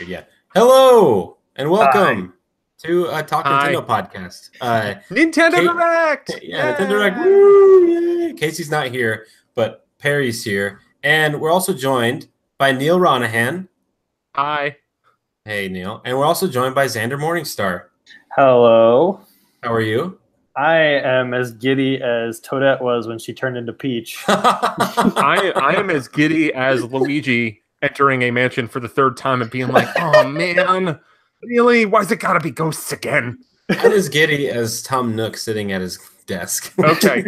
good. Yeah. Hello and welcome to a Talk Nintendo podcast. Nintendo Direct. Yeah, Nintendo Direct. Woo! Yay! Casey's not here, but Perry's here, and we're also joined by Neal Ronaghan. Hi. Hey, Neal, and we're also joined by Xander Morningstar. Hello. How are you? I am as giddy as Toadette was when she turned into Peach. I am as giddy as Luigi entering a mansion for the third time and being like, oh man, really? Why's it gotta be ghosts again? I'm as giddy as Tom Nook sitting at his desk. Okay.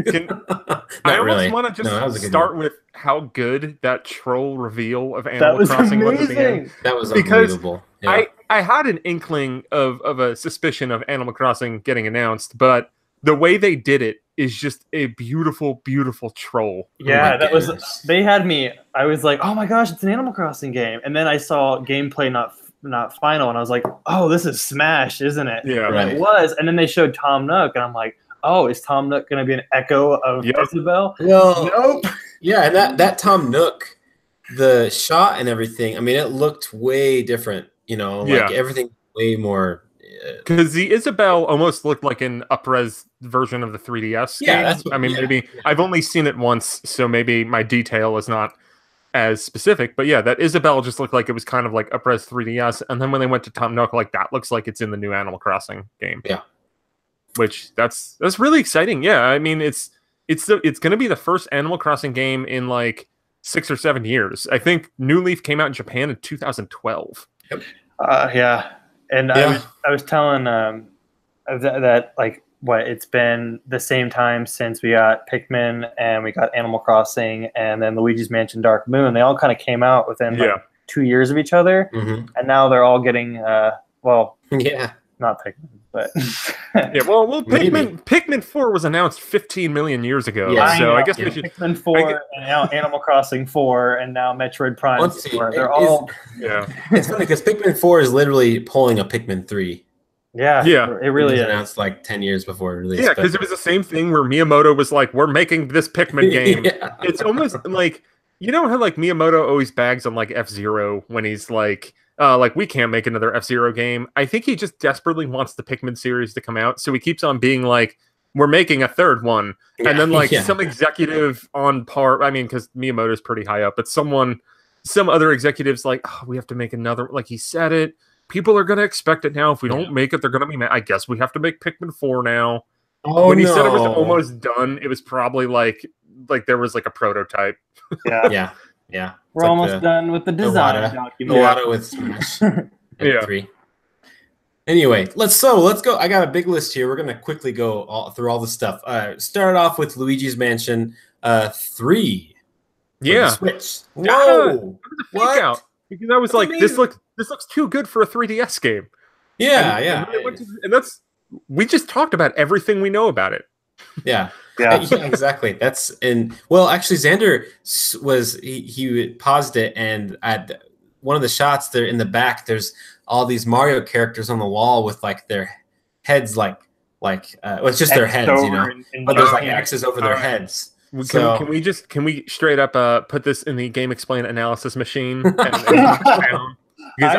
I really. almost want to just start with how good that troll reveal of Animal Crossing was at the end. That was unbelievable. Yeah. I had an inkling of a suspicion of Animal Crossing getting announced, but the way they did it is just a beautiful, beautiful troll. Yeah, they had me. I was like, oh my gosh, it's an Animal Crossing game. And then I saw gameplay not final, and I was like, oh, this is Smash, isn't it? Yeah, right. It was. And then they showed Tom Nook, and I'm like, oh, is Tom Nook going to be an echo of Isabelle? Well, nope. Yeah, and that Tom Nook, the shot and everything, I mean, it looked way different, everything way more. Because the Isabelle almost looked like an up-res version of the 3DS game. That's what, maybe I've only seen it once, so maybe my detail is not as specific. But yeah, that Isabelle just looked like it was kind of like up-res 3DS. And then when they went to Tom Nook, like that looks like it's in the new Animal Crossing game. Yeah, which that's really exciting. Yeah, I mean it's going to be the first Animal Crossing game in like 6 or 7 years. I think New Leaf came out in Japan in 2012. Yep. Yeah. And I was telling that like it's been the same time since we got Pikmin and we got Animal Crossing and then Luigi's Mansion Dark Moon. They all kind of came out within 2 years of each other, and now they're all getting not Pikmin, but Pikmin 4 was announced 15 million years ago. Yeah, so I guess we should Pikmin 4 and now Animal Crossing 4 and now Metroid Prime 4. They're all It's funny because Pikmin 4 is literally pulling a Pikmin 3. Yeah, it really is. Announced like 10 years before release. Yeah, because it was the same thing where Miyamoto was like, "We're making this Pikmin game." It's almost like how like Miyamoto always bags on like F-Zero when he's like we can't make another F-Zero game. I think he just desperately wants the Pikmin series to come out, so he keeps on being like, we're making a third one. And then some executive on par, I mean, because Miyamoto's pretty high up, but some other executives like, oh, we have to make another, like he said it. People are going to expect it now. If we don't make it, they're going to be mad. I guess we have to make Pikmin 4 now. Oh, when he said it was almost done, it was probably like there was like a prototype. Yeah. We're almost done with the design document. Iwata with Smash 3. Anyway, let's go. I got a big list here. We're going to quickly go through all the stuff. Start off with Luigi's Mansion 3. Yeah. Switch. Whoa. What? Out. Because I was like, amazing. This looks too good for a 3DS game. Yeah. And we just talked about everything we know about it. Yeah, exactly. Actually, Xander he paused it, and at one of the shots there in the back, there's all these Mario characters on the wall with like their heads, it's just their heads, but there's like X's over their heads. Can we straight up put this in the Game Explain analysis machine? Because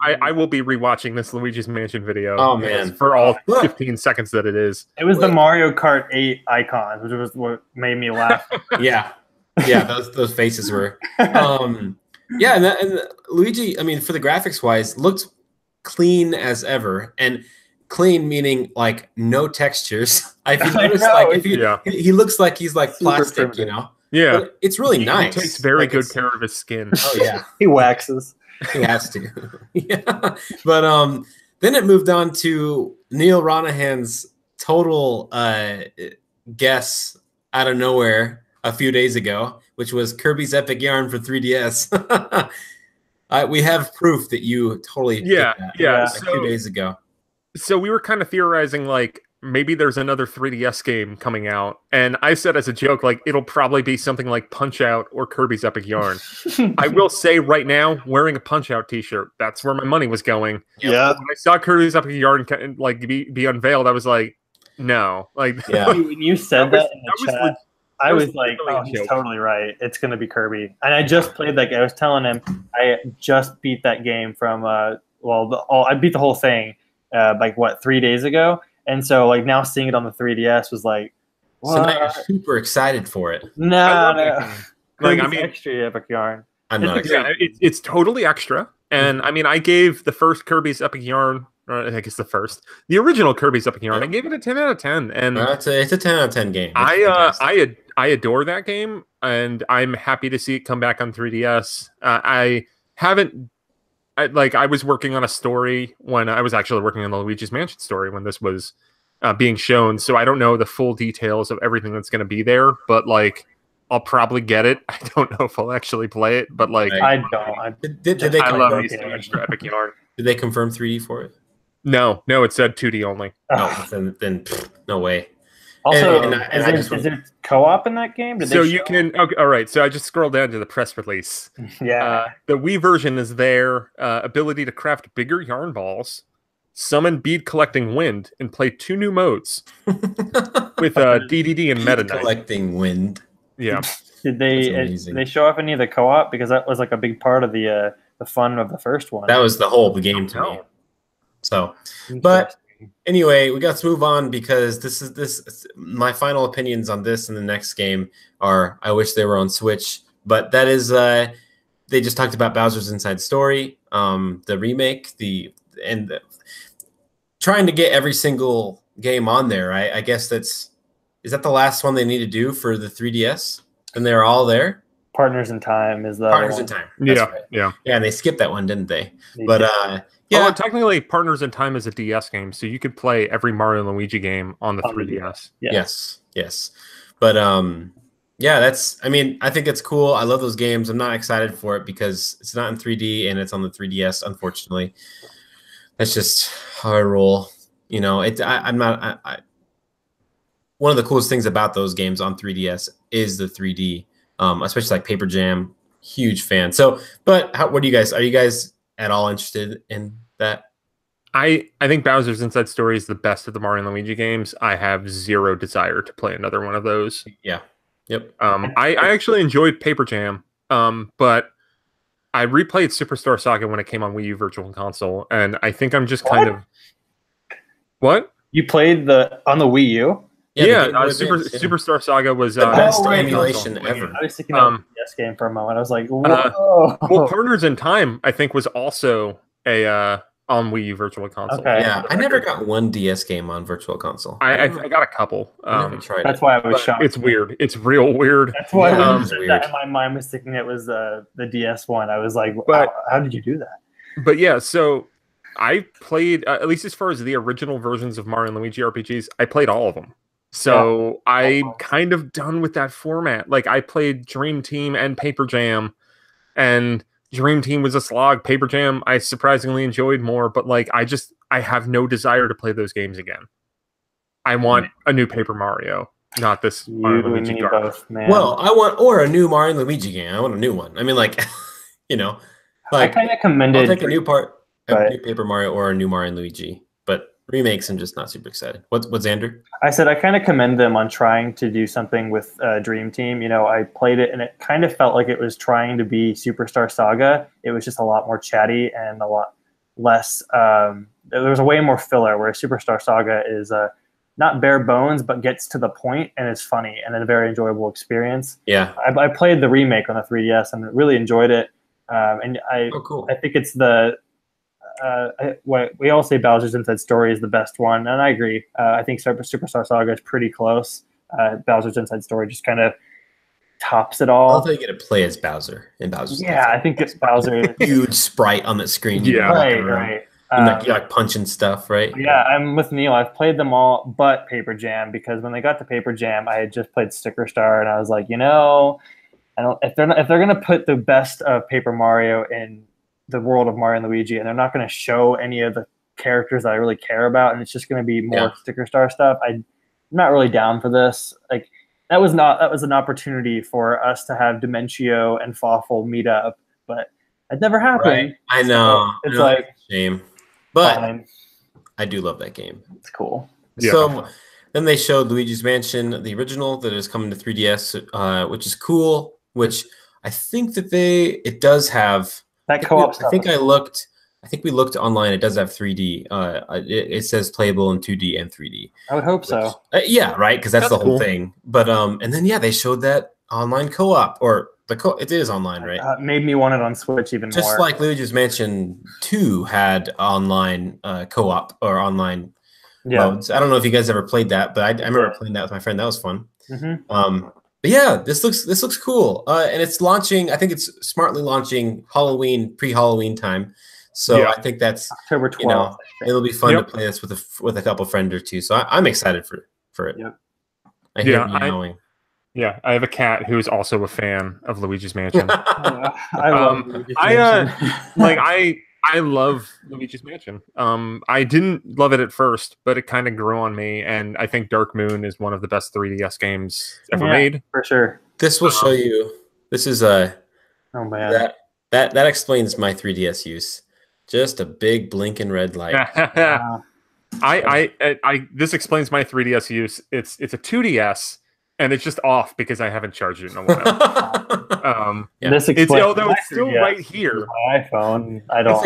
I will be rewatching this Luigi's Mansion video. Oh man, for all 15 seconds that it is. It was the Mario Kart 8 icons, which was what made me laugh. yeah, those faces were. And Luigi, I mean, for the graphics wise, looked clean as ever, and clean meaning like no textures. He looks like he's like plastic, Yeah, but it's really nice. He takes very good care of his skin. Oh yeah, he waxes. He has to. Yeah. But then it moved on to Neal Ronaghan's total guess out of nowhere a few days ago, which was Kirby's Epic Yarn for 3DS. We have proof that you totally did that, 2 days ago. So we were kind of theorizing like maybe there's another 3DS game coming out. And I said as a joke, like, it'll probably be something like Punch-Out or Kirby's Epic Yarn. I will say right now, wearing a Punch-Out t-shirt, that's where my money was going. Yeah. When I saw Kirby's Epic Yarn like be unveiled, I was like, no. Like, when you said that in the chat, I was like, oh, he's totally right. It's going to be Kirby. And I just played that game. I was telling him I just beat that game from, I beat the whole thing like, 3 days ago? And so, like, now seeing it on the 3DS was like, what? So now you're super excited for it. No. Like, I mean, extra epic yarn. I'm not excited. It's totally extra. And I mean, I gave the first Kirby's Epic Yarn, or I guess the original Kirby's Epic Yarn, I gave it a 10 out of 10. And it's a 10 out of 10 game. I adore that game, and I'm happy to see it come back on 3DS. I was working on a story when I was actually working on the Luigi's Mansion story when this was being shown, so I don't know the full details of everything that's going to be there, but like, I'll probably get it. I don't know if I'll actually play it, but like, I don't. Did they I love these extra Epic Yarn. Did they confirm 3D for it? No, it said 2D only. Oh, then no way. Also, is there co-op in that game? You can. Okay, all right. So I just scrolled down to the press release. Yeah. The Wii version is there. Ability to craft bigger yarn balls, summon bead collecting wind, and play 2 new modes with DDD and Meta Knight. Collecting wind. Yeah. Did they show off any of the co-op? Because that was like a big part of the fun of the first one. That was the whole game to me. So, but anyway, we got to move on because this my final opinions on this and the next game are I wish they were on Switch, but that is they just talked about Bowser's Inside Story, the remake, trying to get every single game on there. I guess is that the last one they need to do for the 3DS? And they're all there. Partners in Time is the Partners in Time. That's right. Yeah. And they skipped that one, didn't they? Yeah. Technically, Partners in Time is a DS game, so you could play every Mario and Luigi game on the 3DS. Yes. But I mean, I think it's cool. I love those games. I'm not excited for it because it's not in 3D and it's on the 3DS. Unfortunately, that's just how I roll. You know, I'm not. One of the coolest things about those games on 3DS is the 3D, especially like Paper Jam. Huge fan. So, but what do you guys? Are you guys at all interested in that? I think Bowser's Inside Story is the best of the Mario and Luigi games. I have zero desire to play another one of those. Yeah. Yep. I actually enjoyed Paper Jam, but I replayed Superstar Saga when it came on Wii U Virtual Console, and I think I'm just kind of... What? You played on the Wii U? Yeah, Superstar Saga was the best emulation ever. I was thinking of DS game for a moment. I was like, whoa. Well, Partners in Time, I think, was also on Wii U Virtual Console. Okay. Yeah, I never got one DS game on Virtual Console. I got a couple. That's why I was shocked. It's weird. It's real weird. That's why that in my mind was thinking it was the DS one. I was like, how did you do that? But yeah, so I played, at least as far as the original versions of Mario and Luigi RPGs, I played all of them. So I'm kind of done with that format. Like, I played Dream Team and Paper Jam, and Dream Team was a slog. Paper Jam I surprisingly enjoyed more, but like I have no desire to play those games again. I want a new Paper Mario, not this Mario and Luigi garbage. Well, a new Mario and Luigi game. I want a new one. I mean, like, you know, like I kind of commended. I'll take a new Paper Mario or a new Mario and Luigi. But remakes, I'm just not super excited. What's Xander? I said I kind of commend them on trying to do something with Dream Team. You know, I played it and it kind of felt like it was trying to be Superstar Saga. It was just a lot more chatty and a lot less. There was a way more filler, where Superstar Saga is not bare bones, but gets to the point and is funny and a very enjoyable experience. Yeah, I played the remake on the 3DS and really enjoyed it. Cool. I think it's the. What we all say Bowser's Inside Story is the best one, and I agree. I think Superstar Saga is pretty close. Bowser's Inside Story just kind of tops it all. I thought you get to play as Bowser in Bowser's. Yeah, I think it's Bowser. Huge sprite on the screen. Yeah, right. You're like punching stuff, right? Yeah, I'm with Neal. I've played them all, but Paper Jam, because when they got to Paper Jam, I had just played Sticker Star, and I was like, if they're gonna put the best of Paper Mario in the world of Mario and Luigi, and they're not going to show any of the characters that I really care about, and it's just going to be more Sticker Star stuff. I'm not really down for this. Like, that was an opportunity for us to have Dimentio and Fawful meet up, but it never happened. Right. I know. So it's like a shame, but fine. I do love that game. It's cool. Yeah. So Then they showed Luigi's Mansion, the original that is coming to 3DS, which is cool. Which I think that it does have that co-op stuff. I think we looked online. It does have 3D. It says playable in 2D and 3D. I would hope so. Yeah, right, because that's the whole thing. But and then they showed that online co-op it is online, right? Made me want it on Switch even more. Just like Luigi's Mansion 2 had online co-op or online modes. I don't know if you guys ever played that, but I remember playing that with my friend. That was fun. Mm-hmm. But yeah, this looks cool, and it's launching. I think it's smartly launching pre-Halloween time. So I think that's October 12th. It'll be fun to play this with a couple friends or two. So I'm excited for it. Yep. I hear meowing. Yeah, I have a cat who is also a fan of Luigi's Mansion. I love Luigi's Mansion. I love Luigi's Mansion. I didn't love it at first, but it kind of grew on me, and I think Dark Moon is one of the best 3DS games ever made. For sure. This will show you. This is oh man. That explains my 3DS use. Just a big blinking red light. Wow. This explains my 3DS use. It's a 2DS. And it's just off because I haven't charged it in a while. This explains although it's still right here. My iPhone, I don't.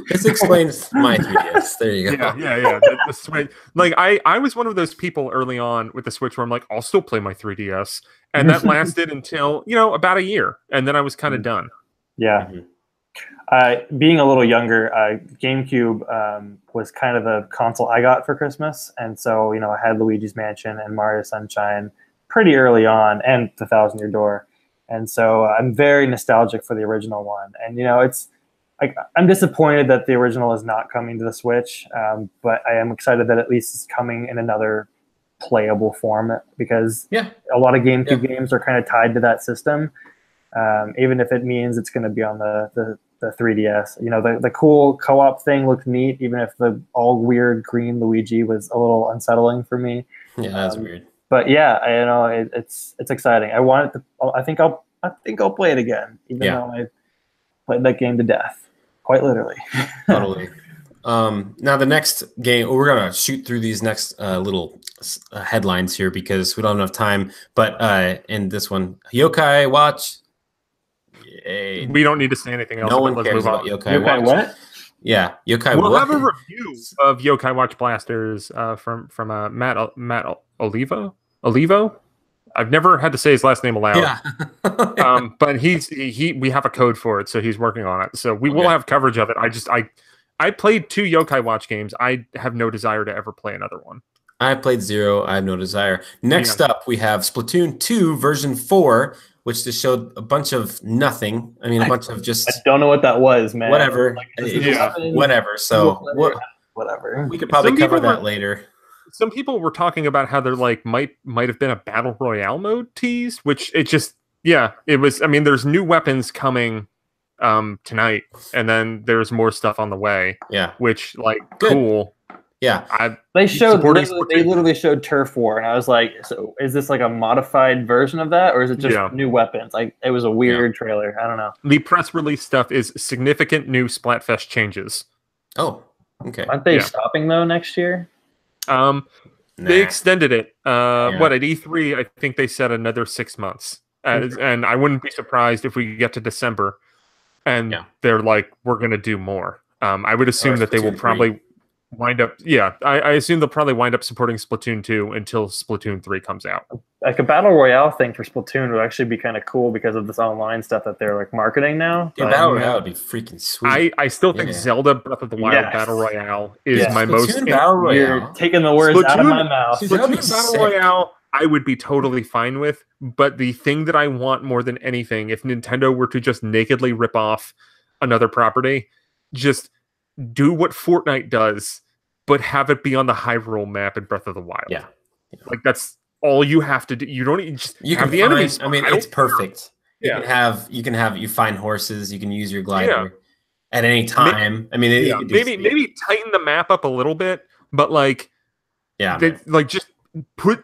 This explains my 3DS. There you go. Yeah. The Switch, like I was one of those people early on with the Switch where I'm like, I'll still play my 3DS, and that lasted until about a year, and then I was kind of done. Yeah. Being a little younger, GameCube was kind of the console I got for Christmas, and so I had Luigi's Mansion and Mario Sunshine pretty early on, and The Thousand Year Door, and so I'm very nostalgic for the original one. And it's like I'm disappointed that the original is not coming to the Switch, but I am excited that at least it's coming in another playable form, because a lot of GameCube games are kind of tied to that system, even if it means it's going to be on the 3DS. The cool co-op thing looked neat, even if the all weird green Luigi was a little unsettling for me. Yeah, that's weird. But it's exciting. I want it to. I think I'll play it again, even though I played that game to death, quite literally. Totally. Now the next game, we're gonna shoot through these next little headlines here because we don't have enough time. But in this one, Yokai Watch. We don't need to say anything else. No one cares about Yokai Watch. What? Yeah, Yokai. We'll have a review of Yokai Watch Blasters from Matt Olivo. I've never had to say his last name aloud. Yeah. But we have a code for it, so he's working on it. So we will have coverage of it. I played 2 Yokai Watch games. I have no desire to ever play another one. I played 0. I have no desire. Next up, we have Splatoon 2 version 4, which just showed a bunch of nothing. I mean, a bunch of just. I don't know what that was, man. Whatever. Whatever. So whatever. We could probably cover that later. Some people were talking about how there might have been a battle royale mode teased, which it was. I mean, there's new weapons coming tonight, and then there's more stuff on the way. Yeah, which good. Cool. Yeah, they literally showed Turf War, and I was like, so is this like a modified version of that, or is it just new weapons? Like, it was a weird trailer. I don't know. The press release stuff is significant new Splatfest changes. Oh, okay. Aren't they stopping though next year? They extended it. At E3, I think they said another 6 months, and I wouldn't be surprised if we get to December, and they're like, we're going to do more. I would assume that they will probably wind up. Yeah, I assume they'll probably wind up supporting Splatoon 2 until Splatoon 3 comes out. Like a battle royale thing for Splatoon would actually be kind of cool because of this online stuff that they're like marketing now. Yeah, battle royale would be freaking sweet. I still think Zelda Breath of the Wild battle royale is my most. Battle royale. You're taking the words out of my mouth. Splatoon battle royale, I would be totally fine with. But the thing that I want more than anything, if Nintendo were to just nakedly rip off another property, just do what Fortnite does, but have it be on the Hyrule map in Breath of the Wild. Yeah. Like, that's all you have to do. You don't just you have can the enemies. I mean, it's perfect. Yeah. You find horses, you can use your glider at any time. Maybe tighten the map up a little bit, but just put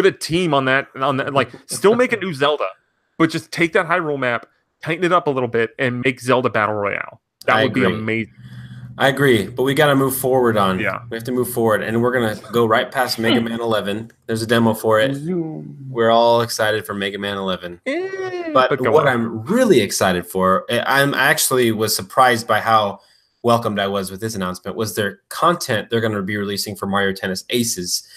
a team on that, like, still make a new Zelda, but just take that Hyrule map, tighten it up a little bit, and make Zelda Battle Royale. That would be amazing. I agree, but we got to move forward on. Yeah. We have to move forward, and we're going to go right past Mega Man 11. There's a demo for it. We're all excited for Mega Man 11. But what I'm really excited for, I actually was surprised by how welcomed I was with this announcement, was their content they're going to be releasing for Mario Tennis Aces.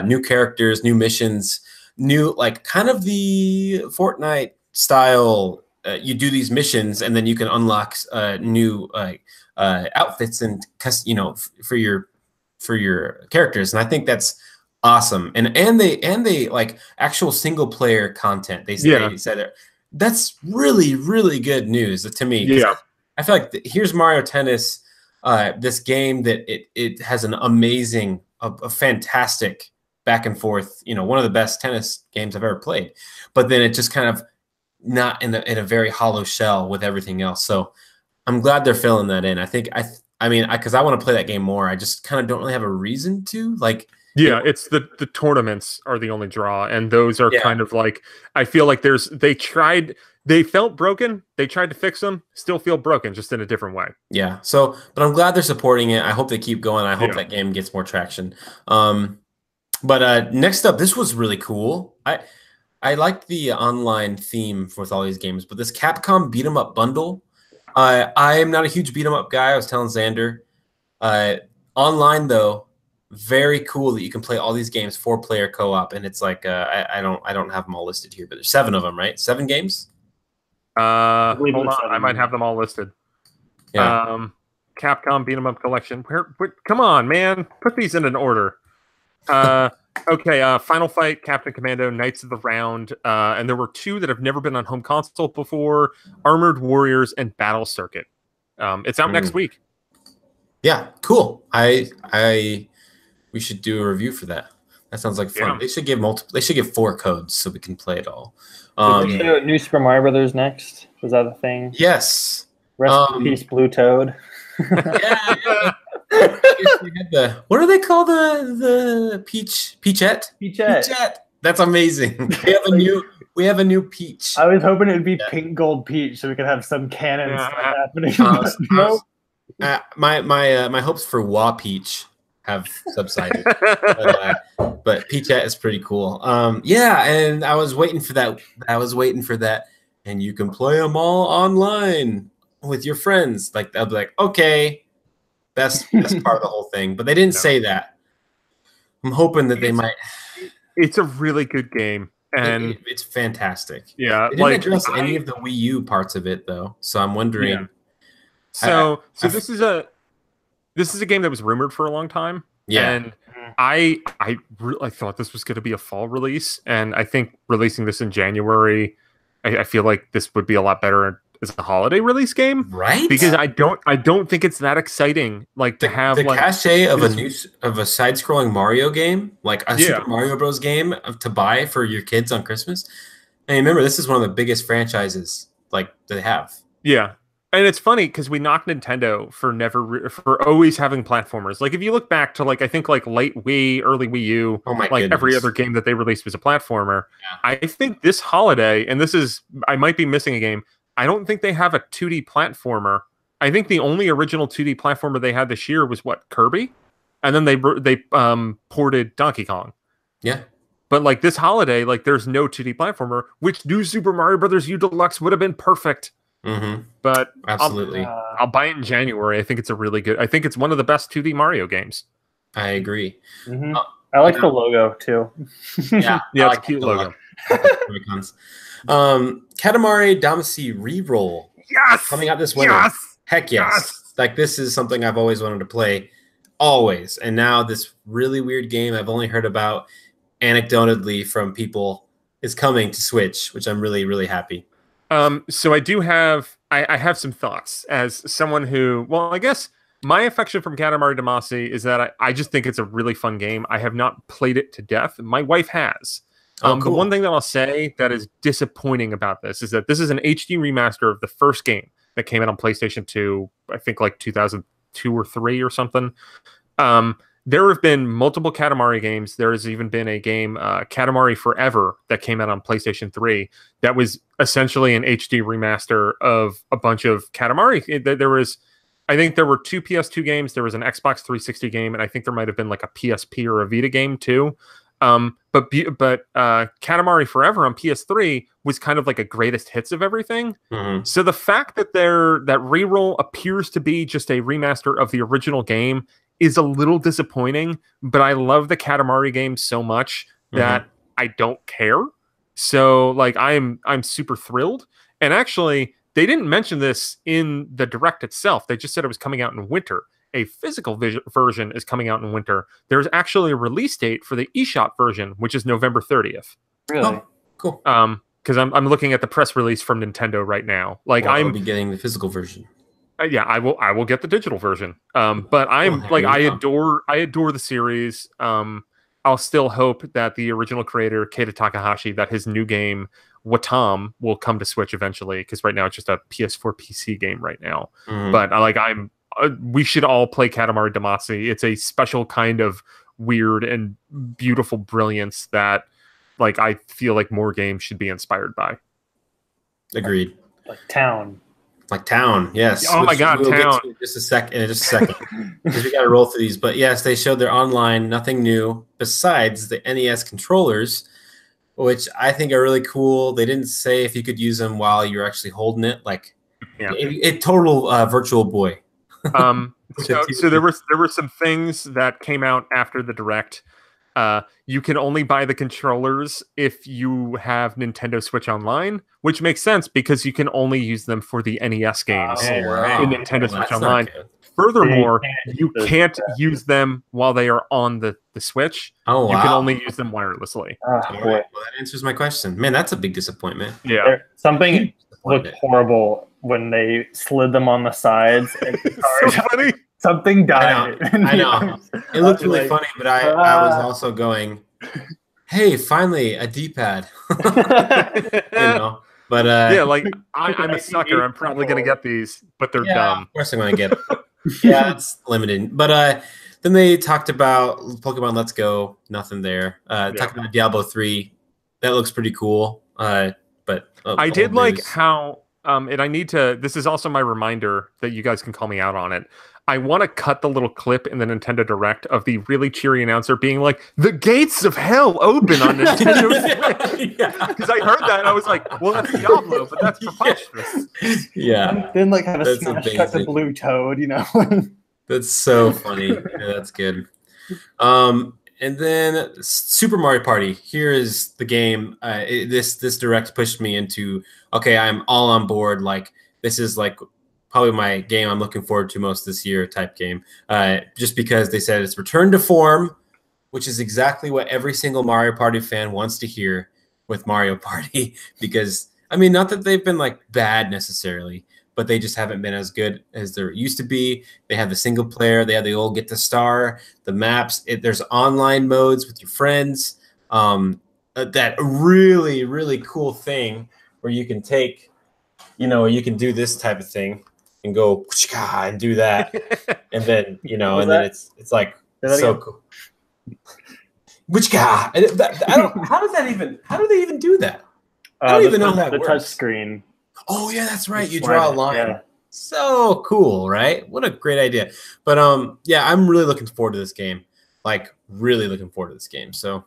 New characters, new missions, new, like, kind of the Fortnite style. You do these missions, and then you can unlock new outfits and for your characters, and I think that's awesome. And they like actual single player content. They said that's really good news to me. Yeah, I feel like here's Mario Tennis, this game that it has an amazing, a fantastic back and forth. One of the best tennis games I've ever played. But then it just kind of not in a very hollow shell with everything else. So I'm glad they're filling that in. I think because I want to play that game more. I just kind of don't really have a reason to. Like, yeah, it's the tournaments are the only draw, and those are kind of like, I feel like they felt broken. They tried to fix them, still feel broken, just in a different way. Yeah. So, but I'm glad they're supporting it. I hope they keep going. I hope that game gets more traction. But next up, this was really cool. I liked the online theme with all these games, but this Capcom beat 'em up bundle. I am not a huge beat 'em up guy. I was telling Xander. Online though, very cool that you can play all these games 4-player co-op, and it's like I don't have them all listed here, but there's 7 of them, right? 7 games. Hold on, I might have them all listed. Yeah. Capcom beat 'em up collection. Come on, man, put these in an order. Okay, Final Fight, Captain Commando, Knights of the Round, and there were 2 that have never been on home console before, Armored Warriors and Battle Circuit. It's out next week. Yeah, cool. We should do a review for that. That sounds like fun. Yeah. They should give 4 codes so we can play it all. New Super Mario Brothers next? Was that a thing? Yes. Rest in peace, Blue Toad. Yeah. What do they call the Peachette? Peachette. That's amazing. We have a new Peach. I was hoping it would be Pink Gold Peach so we could have some canon stuff happening. My hopes for Wah Peach have subsided, but Peachette is pretty cool. And I was waiting for that. And you can play them all online with your friends. Like, I'll be like, okay. That's part of the whole thing, but they didn't say that. I'm hoping that they might. It's a really good game, and it's fantastic. Yeah, they didn't address any of the Wii U parts of it though, so I'm wondering. Yeah. So this is a game that was rumored for a long time. Yeah, and I thought this was going to be a fall release, and I think releasing this in January, I feel like this would be a lot better as a holiday release game, right? Because I don't think it's that exciting, like to have the like cachet of a side-scrolling Mario game, like a Super Mario Bros. Game to buy for your kids on Christmas. And remember, this is one of the biggest franchises like they have. Yeah, and it's funny because we knock Nintendo for always having platformers. Like if you look back to like I think like late Wii, early Wii U, every other game that they released was a platformer. Yeah. I think this holiday, and I might be missing a game. I don't think they have a 2D platformer. I think the only original 2D platformer they had this year was Kirby, and then they ported Donkey Kong. Yeah, but like this holiday, like there's no 2D platformer, which New Super Mario Brothers U Deluxe would have been perfect. Mm-hmm. But absolutely, I'll buy it in January. I think it's I think it's one of the best 2D Mario games. I agree. Mm-hmm. I like the logo too. Yeah, it's a cute logo. Katamari Damacy Reroll. Yes, coming out this winter. Yes, heck yes. Like this is something I've always wanted to play, always. And now this really weird game I've only heard about anecdotally from people is coming to Switch, which I'm really, really happy. So I do have I have some thoughts as someone who, well, I guess my affection from Katamari Damacy is that I just think it's a really fun game. I have not played it to death. My wife has. Cool. The one thing that I'll say that is disappointing about this is that this is an HD remaster of the first game that came out on PlayStation 2, I think like 2002 or 3 or something. There have been multiple Katamari games. There has even been a game, Katamari Forever, that came out on PlayStation 3 that was essentially an HD remaster of a bunch of Katamari. There was I think there were 2 PS2 games. There was an Xbox 360 game, and I think there might have been like a PSP or a Vita game too. But Katamari Forever on PS3 was kind of like a greatest hits of everything. So the fact that that reroll appears to be just a remaster of the original game is a little disappointing. But I love the Katamari game so much that I don't care. So like I'm super thrilled. And actually, they didn't mention this in the Direct itself. They just said it was coming out in winter. A physical version is coming out in winter. There's actually a release date for the eShop version, which is November 30th. Really? Oh, cool. Because I'm looking at the press release from Nintendo right now. Like I'll be getting the physical version. Yeah, I will get the digital version. But I'm I adore the series. I'll still hope that the original creator Keita Takahashi, that his new game Watam will come to Switch eventually, because right now it's just a PS4 PC game right now. But we should all play Katamari Damacy. It's a special kind of weird and beautiful brilliance that like I feel like more games should be inspired by. Agreed. Like Town. Like Town, yes. Oh my God, we'll Town. Get to in just a second, because we got to roll through these. But yes, they showed their online, nothing new besides the NES controllers, which I think are really cool. They didn't say if you could use them while you're actually holding it, like a total Virtual Boy. So there were some things that came out after the Direct. You can only buy the controllers if you have Nintendo Switch Online, which makes sense because you can only use them for the NES games in Nintendo Switch Online. Furthermore, you can't use them while they are on the Switch. Oh, wow. You can only use them wirelessly. Well, that answers my question. Man, that's a big disappointment. Yeah. Something looked horrible when they slid them on the sides. And so funny. Something died. I know. It looked really funny, but I was also going, hey, finally, a D-pad. But yeah, like I'm a sucker. I'm probably going to get these, but they're dumb. Of course I'm going to get it. Yeah, it's limited. But then they talked about Pokemon Let's Go. Nothing there. Talked about Diablo 3. That looks pretty cool. But I did like how, and I need to, this is also my reminder that you guys can call me out on it. I want to cut the little clip in the Nintendo Direct of the really cheery announcer being like, "The gates of hell open on Nintendo Switch." Because I heard that and I was like, "Well, that's Diablo, but that's preposterous." Yeah. Then like have a smash cut to Blue Toad, That's so funny. Yeah, that's good. And then Super Mario Party. Here is the game. This Direct pushed me into, okay, I'm all on board. Like, this is like probably my game I'm looking forward to most this year type game. Just because they said it's return to form, which is exactly what every single Mario Party fan wants to hear with Mario Party. Because, I mean, not that they've been like bad necessarily, but they just haven't been as good as they used to be. They have the single player. They have the old Get the Star, the maps. There's online modes with your friends. That really, really cool thing where you can take, you can do this type of thing and go and do that. And then, and then it's like so cool. How do they even do that? I don't even know how that works. The touch screen. Oh yeah, that's right. You draw a line. Yeah. So cool, right? What a great idea. But yeah, I'm really looking forward to this game. Like really looking forward to this game. So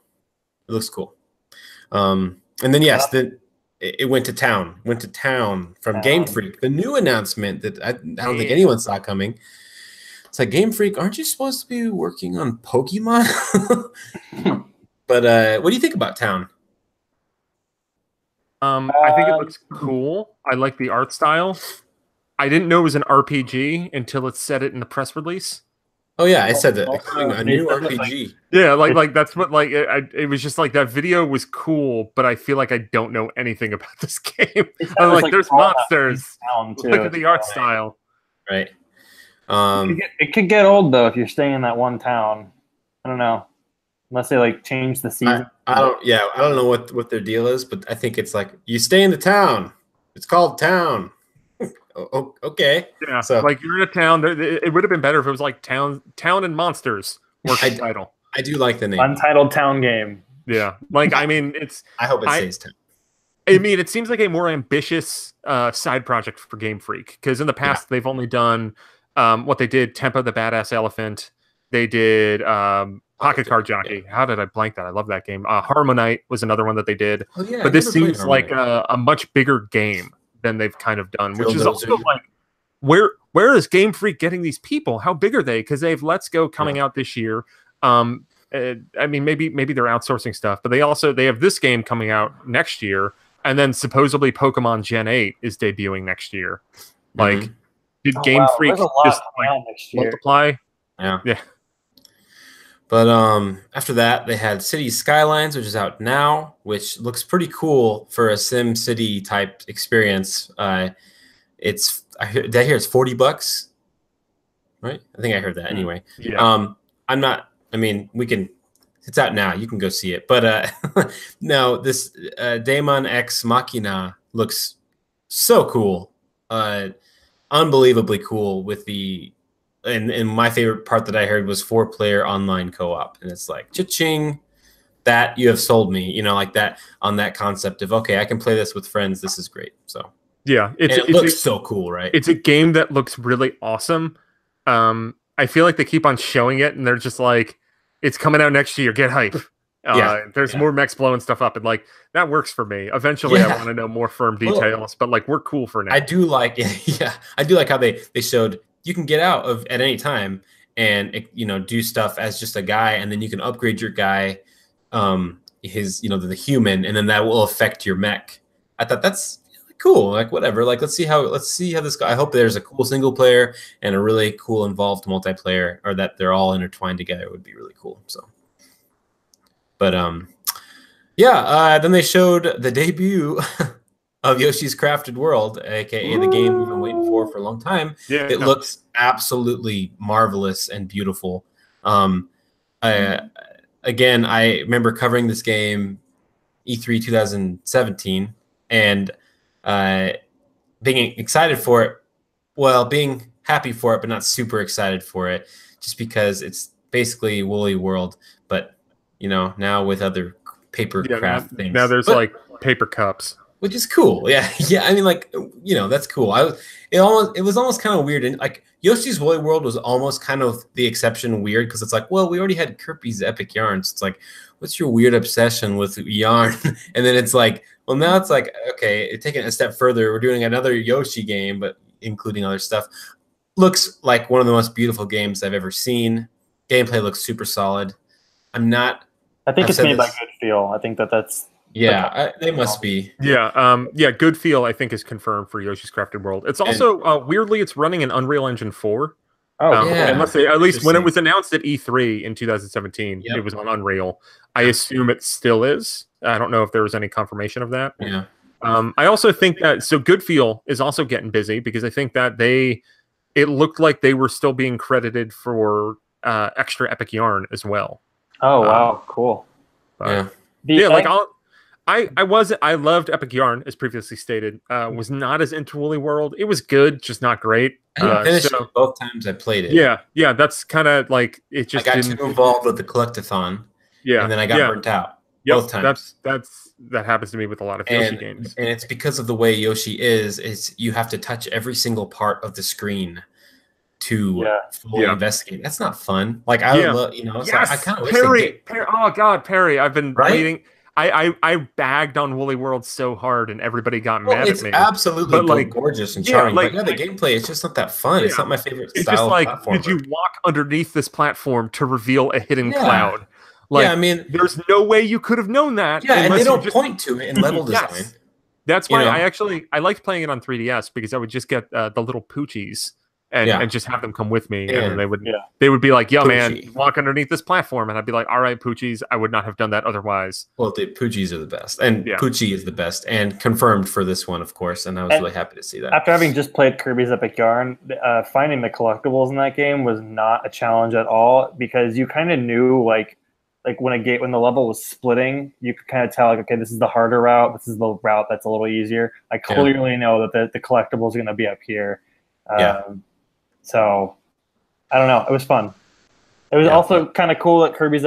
it looks cool. And then yes, then it went to town. Went to town from Game Freak. The new announcement that I don't think anyone saw coming. It's like, Game Freak, aren't you supposed to be working on Pokemon? But what do you think about town? I think it looks cool. I like the art style. I didn't know it was an RPG until it said it in the press release. Oh yeah, I said that. A new RPG. Yeah, like that's what it was just like that video was cool, but I feel like I don't know anything about this game. I'm like, there's monsters. Look at the art style. Right. It could get old though if you're staying in that one town. I don't know. Unless they like change the season. I don't know what their deal is, but I think it's like you stay in the town. It's called Town. Oh, okay. Yeah. So like you're in a town. It would have been better if it was like Town and Monsters working title. I do like the name. Untitled Town Game. Yeah. Like I mean, it's. I hope it stays Town. I mean, it seems like a more ambitious side project for Game Freak because in the past they've only done what they did, Tempo the Badass Elephant. They did Pocket Card Jockey. How did I blank that? I love that game. Harmonite was another one that they did. Oh, yeah, but this seems like a much bigger game than they've kind of done, which is also like, where is Game Freak getting these people? How big are they? Because they have Let's Go coming out this year. I mean, maybe they're outsourcing stuff, but they have this game coming out next year, and then supposedly Pokemon Gen 8 is debuting next year. Like, did Game Freak just multiply? Yeah. But after that, they had Cities Skylines, which is out now, which looks pretty cool for a Sim City type experience. Did I hear it's $40, right? I think I heard that anyway. Yeah. It's out now. You can go see it. But no, this Daemon X Machina looks so cool. Unbelievably cool with and my favorite part that I heard was 4-player online co-op. And it's like, cha-ching, that you have sold me, like that on that concept of, okay, I can play this with friends. This is great. So yeah, it looks so cool, right? It's a game that looks really awesome. I feel like they keep on showing it, and they're just like, it's coming out next year. Get hype. There's more mechs blowing stuff up, and like that works for me. Eventually, I want to know more firm details, but like we're cool for now. I do like, I do like how they showed you can get out of at any time and do stuff as just a guy, and then you can upgrade your guy, his the human, and then that will affect your mech. I thought that's cool. Like whatever. Like let's see how this goes. I hope there's a cool single player and a really cool involved multiplayer, or that they're all intertwined together. It would be really cool. So, but then they showed the debut of Yoshi's Crafted World, aka the game we've been waiting for a long time. Yeah, it looks absolutely marvelous and beautiful. Again, I remember covering this game E3 2017 and being excited for it. Well, being happy for it, but not super excited for it, just because it's basically Woolly World, but now with other paper craft things. Now there's like paper cups, which is cool. Yeah. I mean, like that's cool. It was almost kind of weird, and like Yoshi's Woolly World was almost kind of the exception weird, because it's like, well, we already had Kirby's Epic Yarns. It's like, what's your weird obsession with yarn? And then it's like, well, now it's like, okay, taking it a step further, we're doing another Yoshi game, but including other stuff. Looks like one of the most beautiful games I've ever seen. Gameplay looks super solid. I think it's made by Good Feel. I think that's they must be. Good Feel I think is confirmed for Yoshi's Crafted World. It's also weirdly it's running in Unreal Engine 4. Unless at least when it was announced at E3 in 2017, it was on Unreal. I assume it still is. I don't know if there was any confirmation of that. Yeah. I also think that Good Feel is also getting busy, because I think that it looked like they were still being credited for extra Epic Yarn as well. Oh wow, cool. I loved Epic Yarn, as previously stated. Was not as into Woolly World. It was good, just not great. I finished it both times I played it. Yeah, that's kind of like it. Just I got too involved with the collectathon. Yeah, and then I got burnt out both times. That happens to me with a lot of Yoshi games. And it's because of the way Yoshi is you have to touch every single part of the screen to fully investigate. That's not fun. Like I love, I kind of Perry. Oh God, Perry! I've been reading. I bagged on Woolly World so hard, and everybody got mad at me. It's absolutely gorgeous and charming. But the gameplay, it's just not that fun. It's not my favorite style. It's just like, did you walk underneath this platform to reveal a hidden cloud? Like, I mean, there's no way you could have known that. Yeah, and they don't point to it in level design. That's why I liked playing it on 3DS, because I would just get the little poochies and just have them come with me, and they would be like, "Yo, man, walk underneath this platform," and I'd be like, "All right, Poochies, I would not have done that otherwise." Well, the Poochies are the best, and Poochie is the best, and confirmed for this one, of course, and I was really happy to see that. After having just played Kirby's Epic Yarn, finding the collectibles in that game was not a challenge at all, because you kind of knew like when the level was splitting, you could kind of tell, like, okay, this is the harder route, this is the route that's a little easier. I clearly know that the collectibles are going to be up here. So, I don't know. It was fun. It was also kind of cool that Kirby's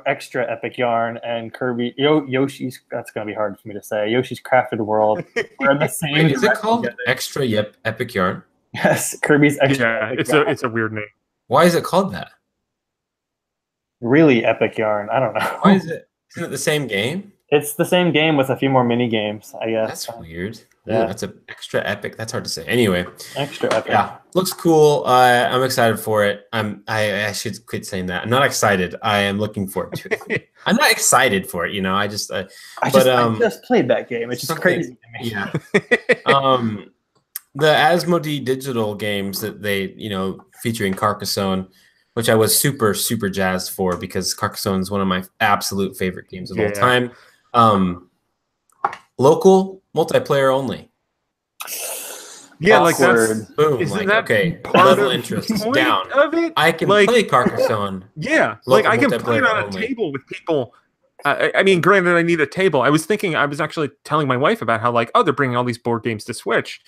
Extra Epic Yarn and Yoshi's, that's going to be hard for me to say, Yoshi's Crafted World are in the same. Is it called Extra Epic Yarn? Yes, Kirby's extra. Yeah, it's a weird name. Why is it called that? Really epic yarn. I don't know. Why is it? Isn't it the same game? It's the same game with a few more mini games, I guess. That's weird. Yeah. Ooh, that's an extra epic. That's hard to say. Anyway, Extra epic. yeah, looks cool. I'm excited for it. I should quit saying that. I'm not excited. I am looking forward to it. I'm not excited for it. I just played that game. It's just crazy to me. Yeah. The Asmodee digital games that they, featuring Carcassonne, which I was super, super jazzed for because Carcassonne is one of my absolute favorite games of all time. Local, multiplayer only. Yeah, like that's boom. Like, okay, level interest is down. I can play Carcassonne. Yeah, like I can play it on a table with people. I mean, granted, I need a table. I was actually telling my wife about how they're bringing all these board games to Switch.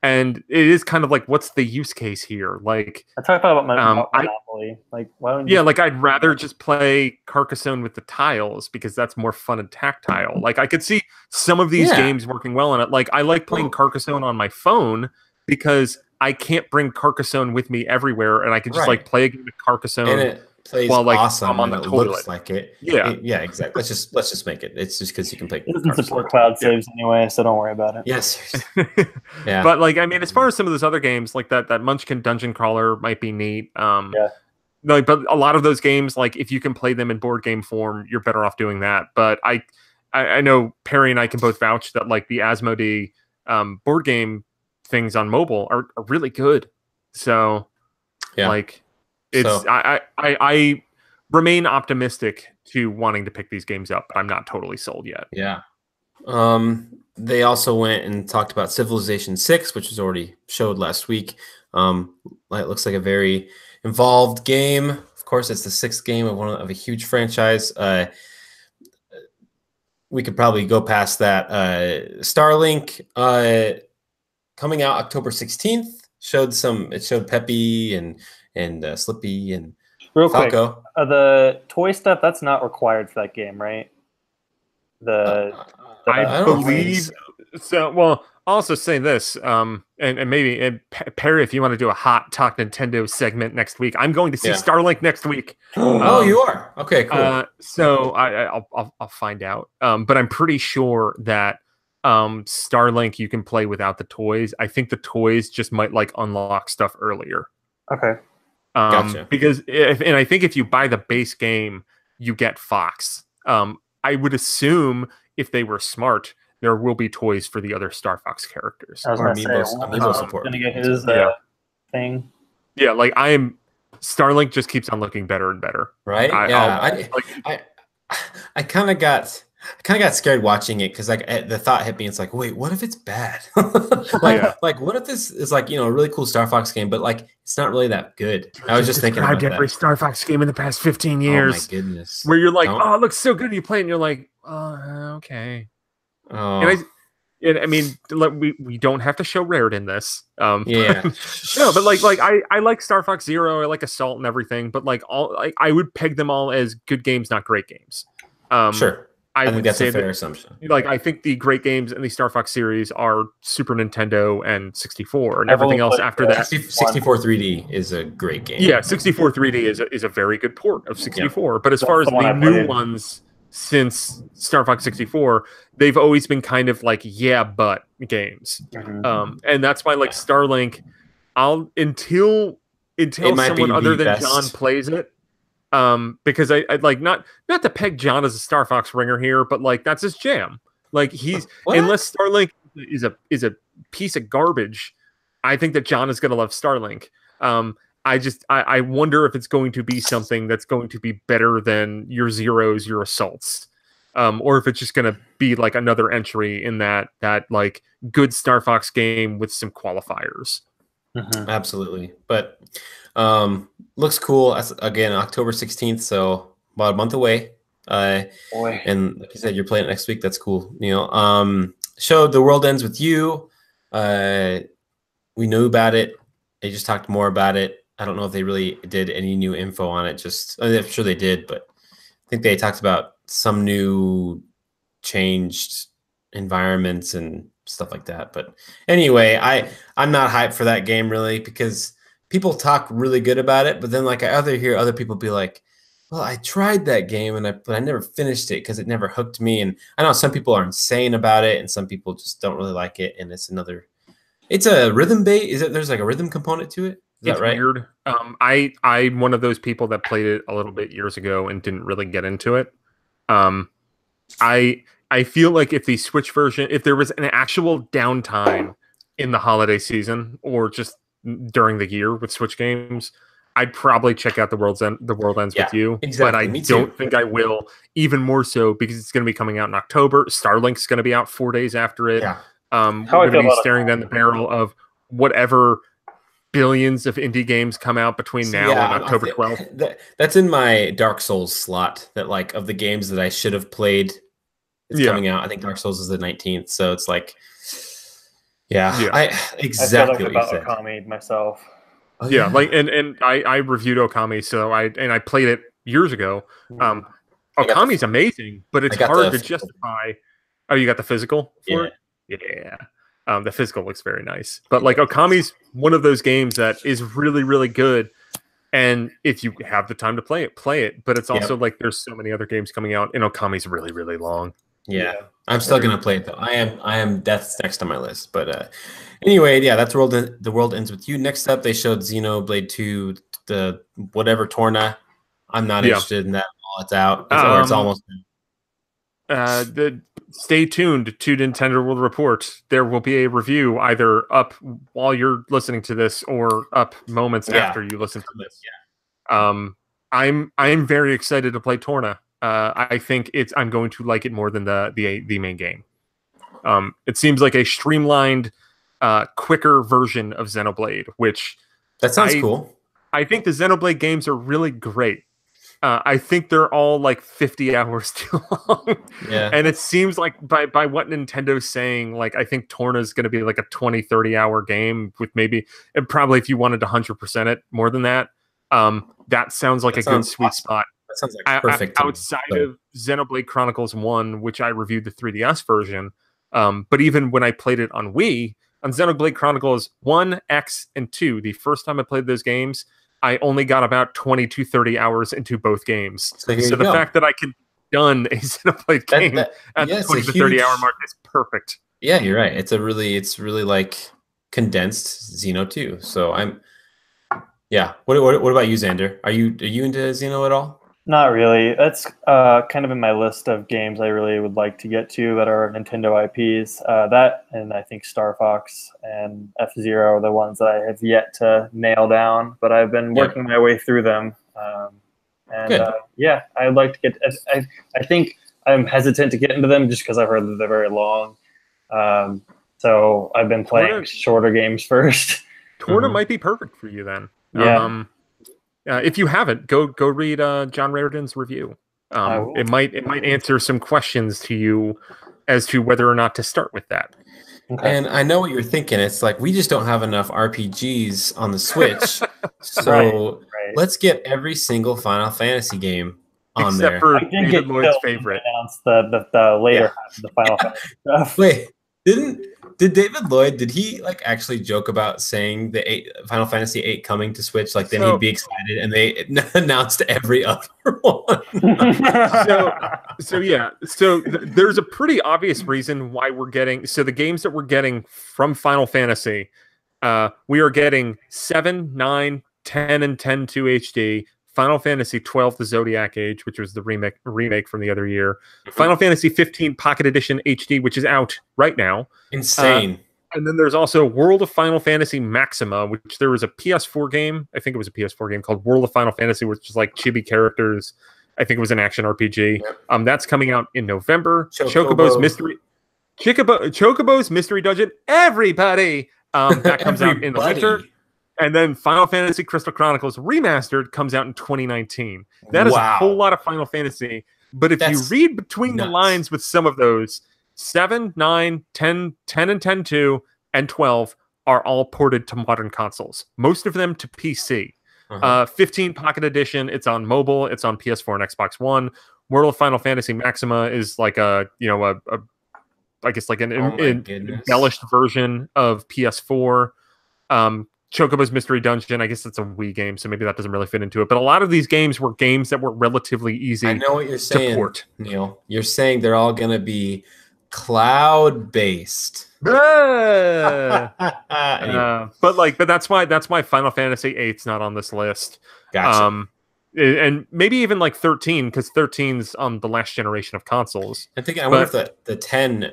And it is kind of like, what's the use case here? Like, I talk about Monopoly. Why don't you? Yeah, I'd rather just play Carcassonne with the tiles because that's more fun and tactile. I could see some of these games working well on it. I like playing Carcassonne on my phone because I can't bring Carcassonne with me everywhere, and I can just play a game of Carcassonne. And it plays awesome. I'm on the toilet. Looks like it. Yeah, yeah, exactly. Let's just make it. It's just because you can play. It doesn't support cloud saves anyway, so don't worry about it. Yes. Yeah. But I mean, as far as some of those other games, like that Munchkin Dungeon Crawler might be neat. But a lot of those games, if you can play them in board game form, you're better off doing that. But I know Perry and I can both vouch that the Asmodee board game things on mobile are really good. So I remain optimistic to wanting to pick these games up, but I'm not totally sold yet. Yeah. They also went and talked about Civilization 6, which was already showed last week. It looks like a very involved game. Of course, it's the 6th game of a huge franchise. We could probably go past that. Starlink coming out October 16th. It showed Peppy and Slippy and Real Falco. Quick, the toy stuff, that's not required for that game, right? I believe so. Well, I'll also say this, and maybe Perry, if you want to do a hot talk Nintendo segment next week, I'm going to see Starlink next week. Oh, you are? Okay, cool. So I'll find out. But I'm pretty sure that Starlink you can play without the toys. I think the toys just might unlock stuff earlier. Okay. Gotcha. Because I think if you buy the base game, you get Fox. I would assume if they were smart, there will be toys for the other Star Fox characters. I was going to say, Amiibo support. Going to get his thing. Yeah, Starlink just keeps on looking better and better. Right? I kind of got scared watching it because the thought hit me. It's wait, what if it's bad? What if this is a really cool Star Fox game, but it's not really that good. I was just thinking about that. Every Star Fox game in the past 15 years. Oh my goodness! Where you're oh, it looks so good. You play it and you're like, oh, okay. Oh. And I mean, we don't have to show Raritan this. Yeah. No, but I like Star Fox Zero. I like Assault and everything, but I would peg them all as good games, not great games. Sure. I think that's a fair assumption. I think the great games in the Star Fox series are Super Nintendo and 64, and everything else after that. 64 3D is a great game. Yeah, 64 3D is a very good port of 64. Yep. But as far as the new ones since Star Fox 64, they've always been kind of but games. Mm-hmm. And that's why Starlink, until someone other than John plays it. Because I not to peg John as a Star Fox ringer here, but that's his jam. Unless Starlink is a piece of garbage, I think that John is going to love Starlink. I wonder if it's going to be something that's going to be better than your Zeros, your Assaults, or if it's just going to be another entry in that good Star Fox game with some qualifiers. Mm-hmm. Absolutely, but. Looks cool. Again, October 16th, so about a month away. And like you said, you're playing it next week. That's cool, Neal. Showed The World Ends With You. We knew about it. They just talked more about it. I don't know if they really did any new info on it. I'm sure they did, but I think they talked about some new changed environments and stuff like that. But anyway, I'm not hyped for that game really because people talk really good about it, but then like I hear other people be like, well, I tried that game but I never finished it because it never hooked me. And I know some people are insane about it, and some people just don't really like it. And it's a rhythm bait. There's like a rhythm component to it? Is that right? Weird. I'm one of those people that played it a little bit years ago and didn't really get into it. I feel like if the Switch version, if there was an actual downtime in the holiday season or just during the year with Switch games, I'd probably check out The World Ends with You. Exactly. But I don't think I will, even more so because it's going to be coming out in October. Starlink's going to be out 4 days after it. Yeah. We're going to be staring down the barrel of whatever billions of indie games come out between now and October 12th. That's in my Dark Souls slot, that like of the games that I should have played. It's coming out. I think Dark Souls is the 19th. So it's like, I exactly what you said. Okami myself. Oh, yeah, like and I reviewed Okami, so I played it years ago. Okami's amazing, but it's hard to justify. Oh, you got the physical for it? Yeah. The physical looks very nice. But like Okami's one of those games that is really, really good. And if you have the time to play it. But it's also like there's so many other games coming out, and Okami's really, really long. Yeah. I'm still gonna play it though. I am that's next on my list. But anyway, that's The World Ends With You. Next up they showed Xenoblade 2, the whatever Torna. I'm not interested in that while it's out. Or it's almost stay tuned to Nintendo World Report. There will be a review either up while you're listening to this or up moments after you listen to this. I'm very excited to play Torna. I think I'm going to like it more than the main game. It seems like a streamlined, quicker version of Xenoblade, which that sounds cool. I think the Xenoblade games are really great. I think they're all like 50 hours too long. Yeah. And it seems like by what Nintendo's saying, like I think Torna is going to be like a 20, 30-hour game with and probably if you wanted to 100% it more than that. That sounds like a good sweet spot. That sounds like perfect. Outside of Xenoblade Chronicles 1, which I reviewed the 3DS version, but even when I played it on Wii, on Xenoblade Chronicles 1, X, and 2, the first time I played those games, I only got about 20 to 30 hours into both games. So the fact that I can done a Xenoblade game at the 20 to 30 hour mark is perfect. Yeah, you're right. It's really like condensed Xeno 2. So What about you, Xander? Are you into Xeno at all? Not really. That's kind of in my list of games I really would like to get to that are Nintendo IPs. That and I think Star Fox and F-Zero are the ones that I have yet to nail down, but I've been working my way through them. I'd like to get. I think I'm hesitant to get into them just because I've heard that they're very long. So I've been playing shorter games first. Torna might be perfect for you then. Yeah. If you haven't, go read John Raridan's review. It might answer some questions to you as to whether or not to start with that. Okay. And I know what you're thinking. It's like we just don't have enough RPGs on the Switch, so let's get every single Final Fantasy game on except there. Except for David Lloyd's favorite. Announced the later half of the Final Fantasy stuff. Wait, did David Lloyd, did he like actually joke about saying Final Fantasy 8 coming to Switch? Like then he'd be excited and they announced every other one. There's a pretty obvious reason why we're getting, the games that we're getting from Final Fantasy, we are getting 7, 9, 10, and 10 2 HD, Final Fantasy 12, The Zodiac Age, which was the remake from the other year. Final Fantasy 15 Pocket Edition HD, which is out right now. Insane. And then there's also World of Final Fantasy Maxima, which there was a PS4 game. I think it was a PS4 game called World of Final Fantasy, which is like chibi characters. I think it was an action RPG. Yep. That's coming out in November. Chocobo's Mystery Dungeon. Everybody! That comes out in the winter. And then Final Fantasy Crystal Chronicles Remastered comes out in 2019. That is a whole lot of Final Fantasy. But if you read between the lines with some of those, 7, 9, 10, 10 and 10-2, and 12 are all ported to modern consoles. Most of them to PC. 15 Pocket Edition, it's on mobile, it's on PS4 and Xbox One. World of Final Fantasy Maxima is like a I guess like an goodness. embellished version of PS4. Chocobo's Mystery Dungeon, I guess it's a Wii game, so maybe that doesn't really fit into it. But a lot of these games were games that were relatively easy. I know what you're saying, to port. Neal. You're saying they're all going to be cloud-based. But that's why Final Fantasy VIII's not on this list. Gotcha. And maybe even like 13, because 13's on the last generation of consoles. I wonder if the 10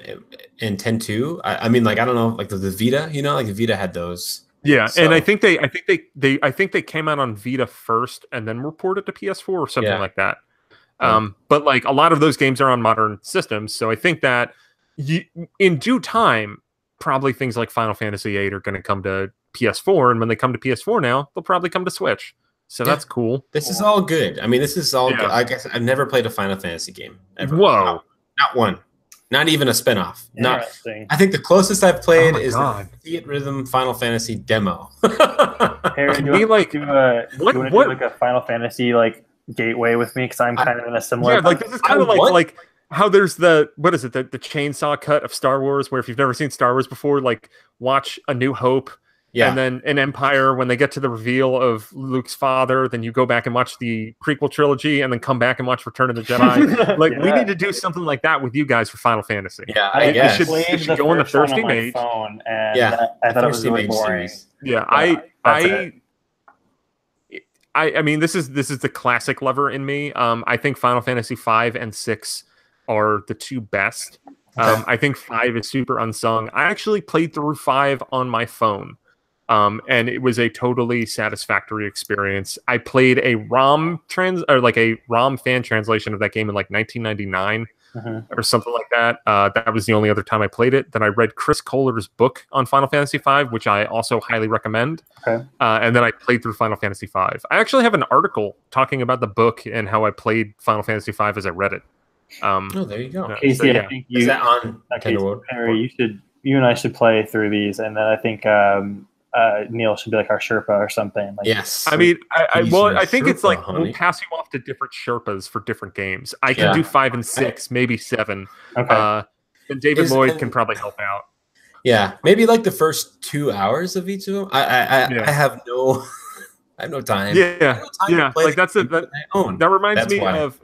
and 10-2. I mean, like, I don't know, like the Vita, like the Vita had those. Yeah, so. And I think they came out on Vita first and then were ported to PS4 or something like that. But like a lot of those games are on modern systems, so I think that in due time, probably things like Final Fantasy VIII are going to come to PS4, and when they come to PS4 now, they'll probably come to Switch. So that's cool. This is all good. I mean, this is all good. I guess I've never played a Final Fantasy game ever. Whoa. Not one. Not even a spinoff. I think the closest I've played is the Fiat Rhythm Final Fantasy demo. Harry, do you want to do like a Final Fantasy like gateway with me? Because I'm kind of in a similar. Yeah, like this is kind of like how there's the chainsaw cut of Star Wars, where if you've never seen Star Wars before, like watch A New Hope. Yeah. And then in Empire, when they get to the reveal of Luke's father, then you go back and watch the prequel trilogy and then come back and watch Return of the Jedi. Like, we need to do something like that with you guys for Final Fantasy. Yeah, I guess. It should go on the Thirsty Mage. Phone, and I thought it was really boring. Yeah, I mean, this is the classic lover in me. I think Final Fantasy 5 and 6 are the two best. I think 5 is super unsung. I actually played through 5 on my phone. And it was a totally satisfactory experience. I played a ROM fan translation of that game in like 1999 or something like that. That was the only other time I played it. Then I read Chris Kohler's book on Final Fantasy V, which I also highly recommend. And then I played through Final Fantasy V. I actually have an article talking about the book and how I played Final Fantasy V as I read it. There you go. Casey, I think is that on Harry, you and I should play through these, and then I think Neal should be like our Sherpa or something. Like, yes. I mean, I think it's like we'll pass you off to different Sherpas for different games. I can do 5 and 6, maybe 7. Okay. And David Lloyd can probably help out. Yeah, maybe like the first 2 hours of each of them. I have no, I have no time. Yeah. Like that reminds me of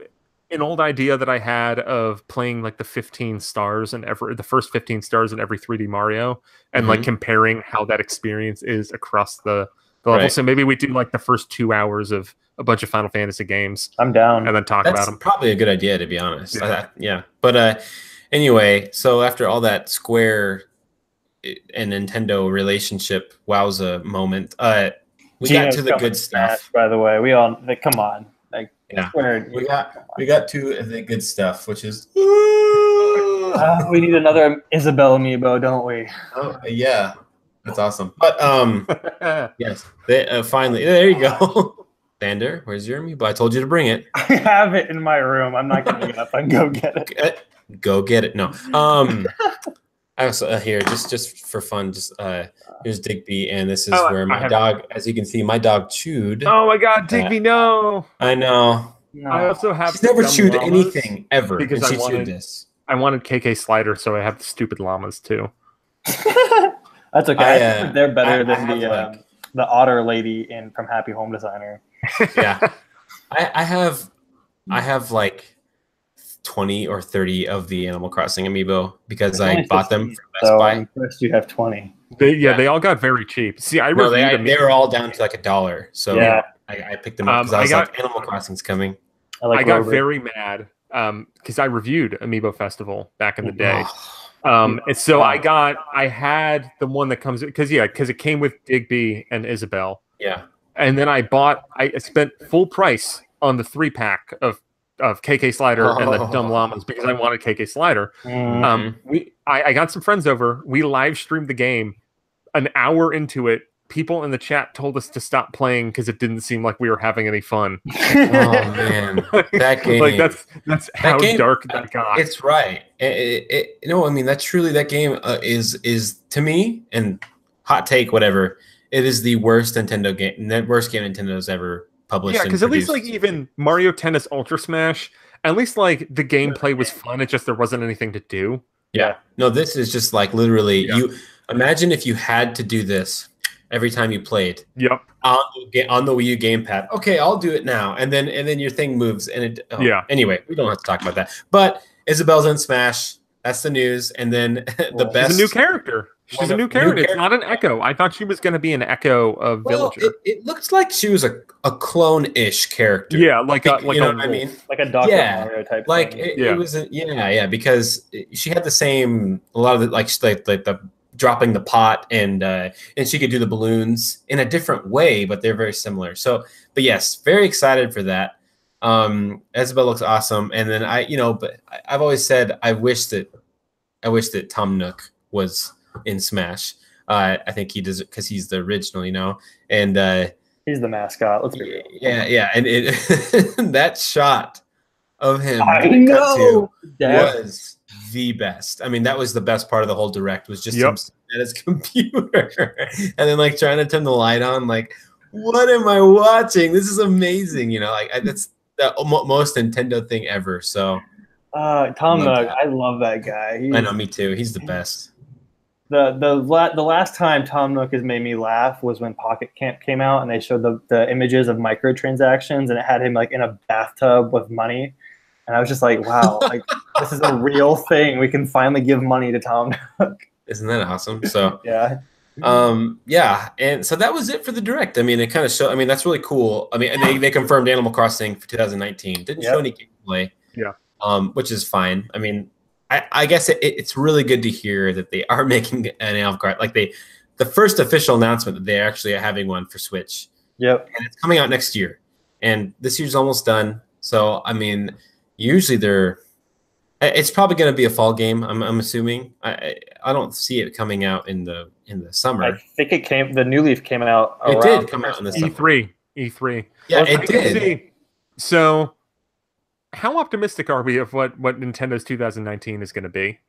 an old idea that I had of playing like the 15 stars and the first 15 stars in every 3D Mario, and like comparing how that experience is across the level. So maybe we do like the first 2 hours of a bunch of Final Fantasy games. I'm down. And then talk about them. Probably a good idea, to be honest. But anyway, so after all that Square and Nintendo relationship wowza moment, we got to the good stuff. By the way, we all come on. We got to the good stuff, which is we need another Isabelle amiibo, don't we? Oh yeah, that's awesome. But yes, finally there you go. Xander, where's your amiibo? I told you to bring it. I have it in my room. I'm not gonna get up and go get it. Go get it. No. I also here just for fun. Here's Digby, and this is where my dog, as you can see, my dog chewed. Oh my God, Digby! No. I know. No. I also have. She's never chewed anything ever because she chewed this. I wanted KK Slider, so I have the stupid llamas too. That's okay. I think they're better than the otter lady from Happy Home Designer. Yeah, I have like 20 or 30 of the Animal Crossing amiibo because I bought them from Best Buy. First, you have 20. They all got very cheap. See, they were all down to like $1. So I picked them up because I was like, Animal Crossing's coming. I got very mad because I reviewed Amiibo Festival back in the day. And so I had the one that comes because it came with Digby and Isabelle. Yeah. And then I spent full price on the 3-pack of KK Slider and the Dumb Llamas because I wanted KK Slider. I got some friends over. We live streamed the game. An hour into it, people in the chat told us to stop playing because it didn't seem like we were having any fun. Oh man, that game! Like that's how dark that got. It's right. I mean that's truly that game is to me, and hot take whatever. It is the worst Nintendo game, the worst game Nintendo's ever published. Yeah, because at least like even Mario Tennis Ultra Smash, at least like the gameplay was fun. It just there wasn't anything to do. Yeah. No, this is just like literally you imagine if you had to do this every time you played. Yep. On the Wii U gamepad. Okay, I'll do it now. And then your thing moves and it anyway, we don't have to talk about that. But Isabel's in Smash. That's the news. And then she's a new character. She's a new character. It's not an Echo. I thought she was going to be an Echo of Villager. It looks like she was a clone-ish character. Yeah, like you know what I mean? Like a Dr. Mario type like thing. It was because she had the same a lot of the like the dropping the pot and she could do the balloons in a different way, but they're very similar. So, but yes, very excited for that. Isabel looks awesome, and then I've always said I wish that Tom Nook was in Smash. I think he does it because he's the original, and he's the mascot. Let's be real. Yeah, and that shot of him was the best. I mean, that was the best part of the whole direct was just him at his computer and then like trying to turn the light on. Like, what am I watching? This is amazing. That's the most Nintendo thing ever. So, Tom Nook, I love that guy. I know, me too. He's the best. The last time Tom Nook has made me laugh was when Pocket Camp came out and they showed the images of microtransactions and it had him like in a bathtub with money. And I was just like, wow, like this is a real thing. We can finally give money to Tom Nook. Isn't that awesome? So yeah. And so that was it for the direct. I mean, it kind of showed. I mean, that's really cool. I mean, and they confirmed Animal Crossing for 2019. Didn't show any gameplay. Yeah. Which is fine. I mean, I guess it's really good to hear that they are making an Animal Crossing. Like the first official announcement that they're actually having one for Switch. Yep. And it's coming out next year. And this year's almost done. So I mean, usually it's probably going to be a fall game. I'm assuming. I don't see it coming out in the summer. I think the New Leaf came out. It did come out in the summer. E3. Yeah, it did. So, how optimistic are we of what Nintendo's 2019 is going to be?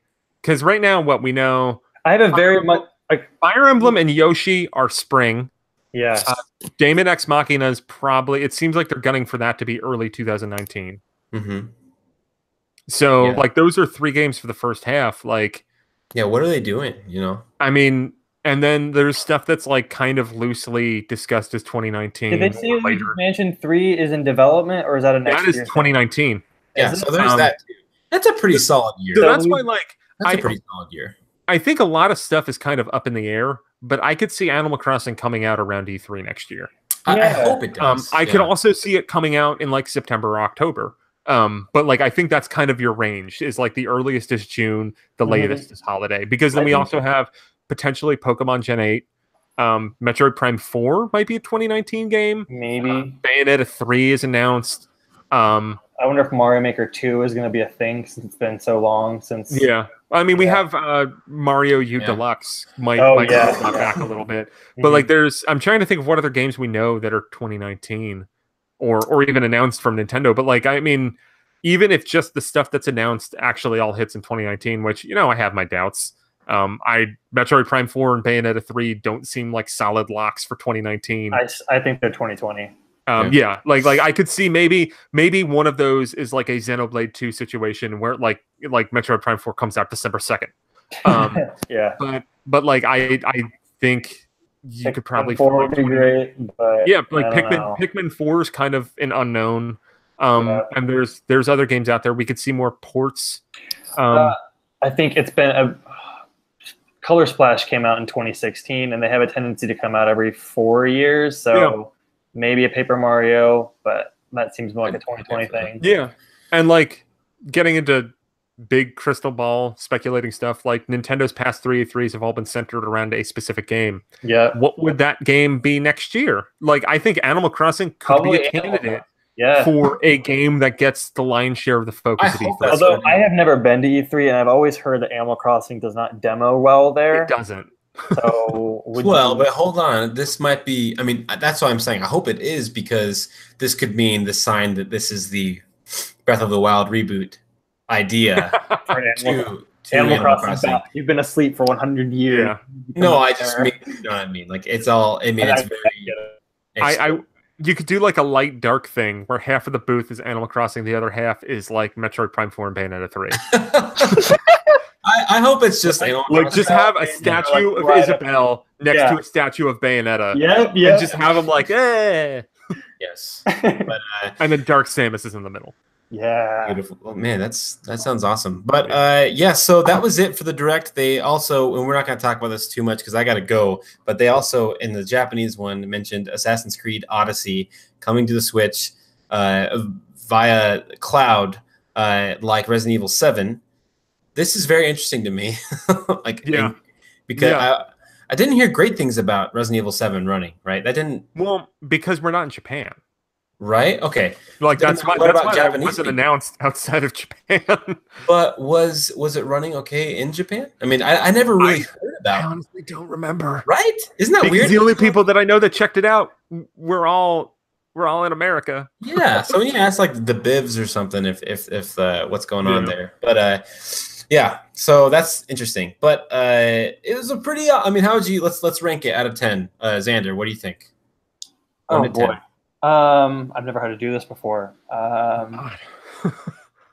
Because right now, what we know, I have a very much like Fire Emblem and Yoshi are spring. Yeah. Daemon X Machina is probably. It seems like they're gunning for that to be early 2019. Mm-hmm. So, like, those are 3 games for the first half. Like, yeah, what are they doing? I mean, and then there's stuff that's like kind of loosely discussed as 2019. Did they say Liege Mansion 3 is in development, or is that a next year? That is 2019. Yeah, so there's that too. That's a pretty solid year. So that's why, like, that's a pretty solid year. I think a lot of stuff is kind of up in the air, but I could see Animal Crossing coming out around E3 next year. I hope it does. I could also see it coming out in like September or October. But like I think that's kind of your range. Is like the earliest is June, the latest is holiday. Because then we also have potentially Pokemon Gen 8. Metroid Prime 4 might be a 2019 game. Maybe. Bayonetta 3 is announced. I wonder if Mario Maker 2 is going to be a thing since it's been so long since. Yeah. I mean, we have Mario U Deluxe might drop back a little bit. But like I'm trying to think of what other games we know that are 2019 or even announced from Nintendo. But like, I mean, even if just the stuff that's announced actually all hits in 2019, which, I have my doubts. Metroid Prime 4 and Bayonetta 3 don't seem like solid locks for 2019. I think they're 2020. Like I could see maybe one of those is like a Xenoblade 2 situation where like Metroid Prime 4 comes out December 2nd. Yeah. But like I think you could probably 4 would be great, but like Pikmin 4 is kind of an unknown. And there's other games out there we could see more ports. I think it's been Color Splash came out in 2016, and they have a tendency to come out every 4 years. So maybe a Paper Mario, but that seems more like a 2020 thing. Yeah, and like getting into big crystal ball speculating stuff, like Nintendo's past 3 E3s have all been centered around a specific game. Yeah, what would that game be next year? Like, I think Animal Crossing could be a candidate. For a game that gets the lion's share of the focus. Although I have never been to E3, and I've always heard that Animal Crossing does not demo well there. It doesn't. So but hold on. This might be. I mean, that's why I'm saying I hope it is, because this could mean the sign that this is the Breath of the Wild reboot idea to Animal Crossing. You've been asleep for 100 years. Yeah. No, I just mean, you know what I mean. Like it's all. I mean, it's very. You could do like a light dark thing where half of the booth is Animal Crossing, the other half is like Metroid Prime 4 and Bayonetta 3. I hope it's just like just have a statue of Isabelle next to a statue of Bayonetta. Yep. And just have them like, eh. Yes. But, and then Dark Samus is in the middle. Yeah. Beautiful. Oh, man, that sounds awesome. But so that was it for the Direct. They also, and we're not going to talk about this too much because I got to go, but they also, in the Japanese one, mentioned Assassin's Creed Odyssey coming to the Switch via cloud, like Resident Evil 7. This is very interesting to me. Because I didn't hear great things about Resident Evil 7 running, right? That didn't... Well, because we're not in Japan. Right? Okay. Like that's why it wasn't announced outside of Japan. But was it running okay in Japan? I mean, I never really heard about it. I honestly don't remember. Right? Isn't that weird? The only people that I know that checked it out we're all in America. Yeah. So you ask like the Bivs or something if what's going on there. But yeah, so that's interesting. But it was a pretty I mean, how would you let's rank it out of 10. Xander, what do you think? Oh boy. 10. I've never had to do this before.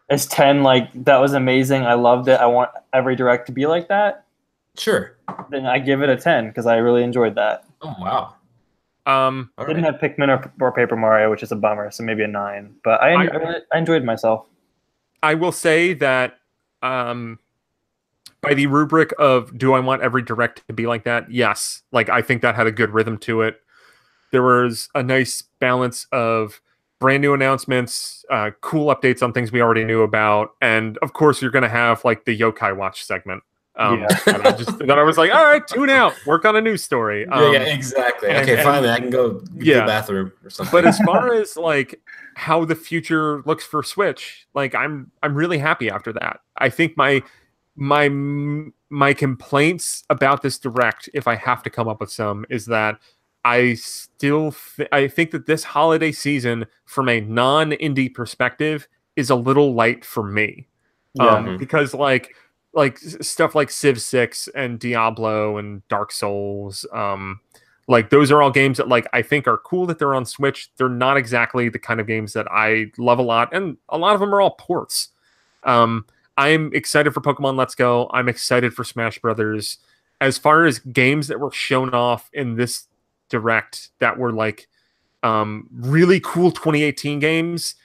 Is 10 like that was amazing? I loved it. I want every Direct to be like that. Sure. Then I give it a 10 because I really enjoyed that. Oh wow. Didn't have Pikmin or Paper Mario, which is a bummer. So maybe a 9. But I enjoyed myself. I will say that by the rubric of do I want every Direct to be like that? Yes. Like I think that had a good rhythm to it. There was a nice balance of brand new announcements, cool updates on things we already knew about, and of course you're going to have like the Yokai Watch segment. And I was like, all right, tune out, work on a news story. Yeah, exactly. Okay, finally I can go to the bathroom or something. But as far as like how the future looks for Switch, like I'm really happy after that. I think my complaints about this Direct, if I have to come up with some, is that I think that this holiday season, from a non-indie perspective, is a little light for me. Because like stuff like Civ 6 and Diablo and Dark Souls, like those are all games that like I think are cool that they're on Switch. They're not exactly the kind of games that I love a lot, and a lot of them are all ports. I'm excited for Pokemon Let's Go. I'm excited for Smash Brothers. As far as games that were shown off in this Direct that were like really cool 2018 games,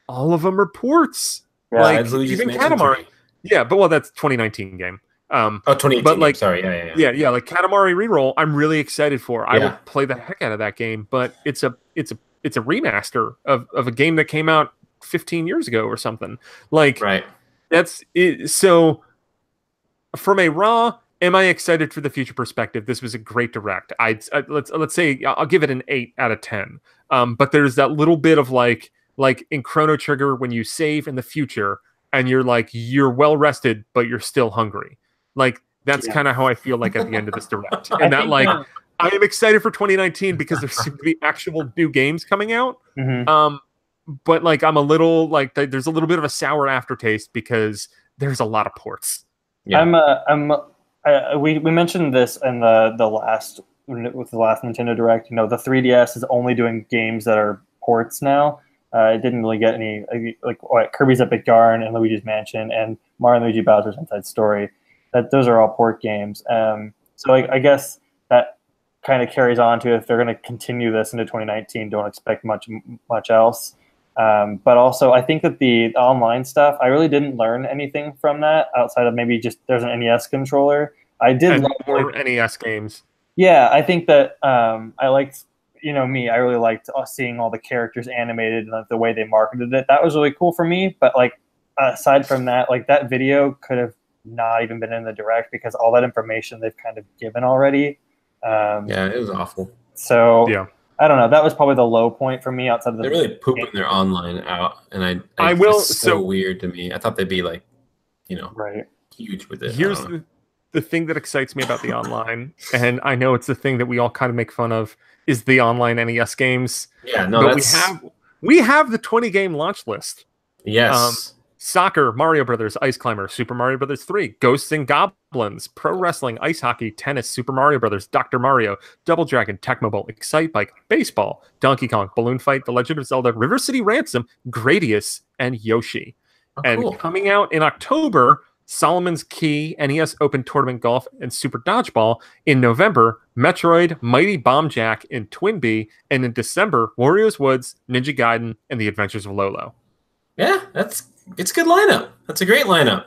all of them are ports. Yeah, like even Katamari. Yeah, but that's 2019 game. 2018. But like, sorry, yeah, like Katamari Reroll, I'm really excited for. I will play the heck out of that game, but it's a remaster of a game that came out 15 years ago or something. Like, right. That's it. So from a raw, am I excited for the future perspective? This was a great Direct. Let's say I'll give it an 8 out of 10. But there's that little bit of like in Chrono Trigger when you save in the future and you're like you're well rested but you're still hungry. Like that's kind of how I feel like at the end of this Direct. And that like I am excited for 2019 because there seem to be actual new games coming out. But like I'm a little like there's a little bit of a sour aftertaste because there's a lot of ports. Yeah. We mentioned this in the last Nintendo Direct. You know, the 3DS is only doing games that are ports now. It didn't really get any like Kirby's Epic Yarn and Luigi's Mansion and Mario and Luigi Bowser's Inside Story. Those are all port games. So I guess that kind of carries on to if they're going to continue this into 2019. Don't expect much else. But also, I think that the online stuff, I really didn't learn anything from that outside of maybe just there's an NES controller. I did love more NES games. Yeah, I think that I liked, I really liked seeing all the characters animated and the way they marketed it. That was really cool for me. But like aside from that, like that video could have not even been in the Direct because all that information they've kind of given already. Yeah, it was awful. So yeah. I don't know. That was probably the low point for me outside of the. They're really pooping their online out, and I will. It's so weird to me. I thought they'd be like, right, huge with it. Here's the thing that excites me about the online, and I know it's the thing that we all kind of make fun of, is the online NES games. Yeah, no, but we have the 20 game launch list. Yes. Soccer, Mario Brothers, Ice Climber, Super Mario Brothers 3, Ghosts and Goblins, Pro Wrestling, Ice Hockey, Tennis, Super Mario Brothers, Dr. Mario, Double Dragon, Tecmo Bowl, Excite Bike, Baseball, Donkey Kong, Balloon Fight, The Legend of Zelda, River City Ransom, Gradius, and Yoshi. Cool. And coming out in October, Solomon's Key, NES Open Tournament Golf, and Super Dodgeball. In November, Metroid, Mighty Bomb Jack, and Twinbee. And in December, Wario's Woods, Ninja Gaiden, and The Adventures of Lolo. Yeah, it's a good lineup. That's a great lineup.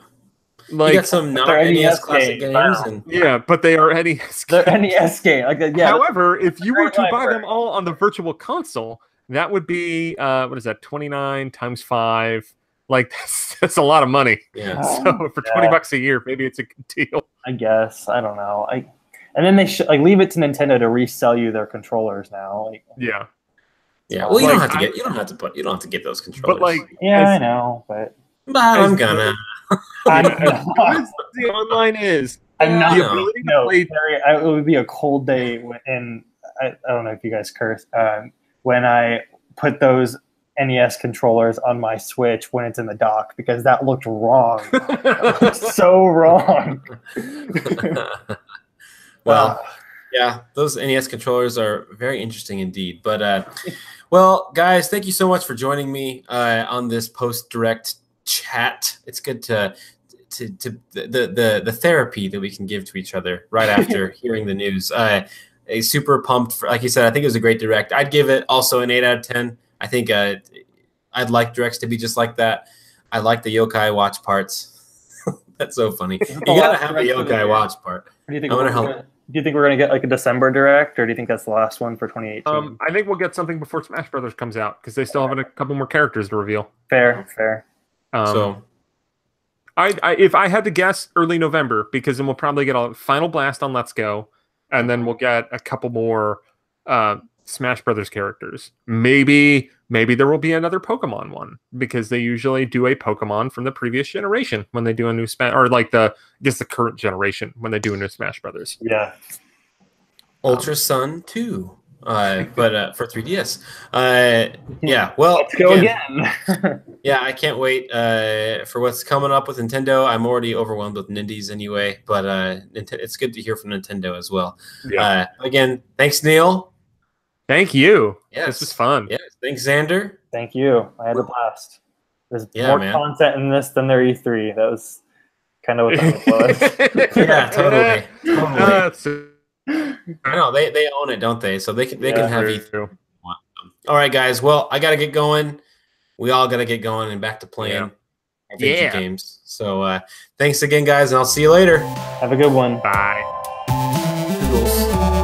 Like, you got some non-NES classic games. Wow. And yeah, but they are NES games. They're NES game. Like, yeah, However, if you were to buy library. them all on the Virtual Console, that would be, what is that, 29 times 5? Like, that's a lot of money. yeah. So for $20 a year, maybe it's a good deal. I guess. I don't know. And then they should like leave it to Nintendo to resell you their controllers now. Like, Yeah. Yeah. Well, you Like, don't have to get those controllers. But like, yeah, I as- know, but I'm gonna. I'm as not. good as the online is, I'm not. the ability to No, play. it would be a cold day when I don't know if you guys curse when I put those NES controllers on my Switch when it's in the dock because that looked wrong. So wrong. Well, yeah, those NES controllers are very interesting indeed. But well, guys, thank you so much for joining me on this post-direct chat. It's good to the therapy that we can give to each other right after hearing the news. Super pumped for, like you said, I think it was a great direct. I'd give it also an 8 out of 10. I think I'd like directs to be just like that. I like the Yokai watch parts. That's so funny. You gotta have a Yokai watch part. Do you think I wonder we're gonna get like a December direct, or do you think that's the last one for 2018? I think we'll get something before Smash Brothers comes out because they still have a couple more characters to reveal. Fair. So if I had to guess, early November, because then we'll probably get a final blast on Let's Go, and then we'll get a couple more Smash Brothers characters. Maybe there will be another Pokemon one because they usually do a Pokemon from the previous generation when they do a new Smash, or like the current generation when they do a new Smash Brothers. Yeah. Ultra Sun 2. But for 3DS. Yeah, well, Let's go again. Yeah, I can't wait for what's coming up with Nintendo. I'm already overwhelmed with Nindies anyway, but it's good to hear from Nintendo as well. Yeah. Again, thanks, Neal. Thank you. Yes. This was fun. Yes, thanks, Xander. Thank you. I had a blast. There's Yeah, more man. content in this than their E3. That was kind of what that was. Yeah, totally. That's I know they own it, don't they? So they can have E3. true. All right, guys. Well, I got to get going. We all got to get going and back to playing our video games. So thanks again, guys, and I'll see you later. Have a good one. Bye. Toodles.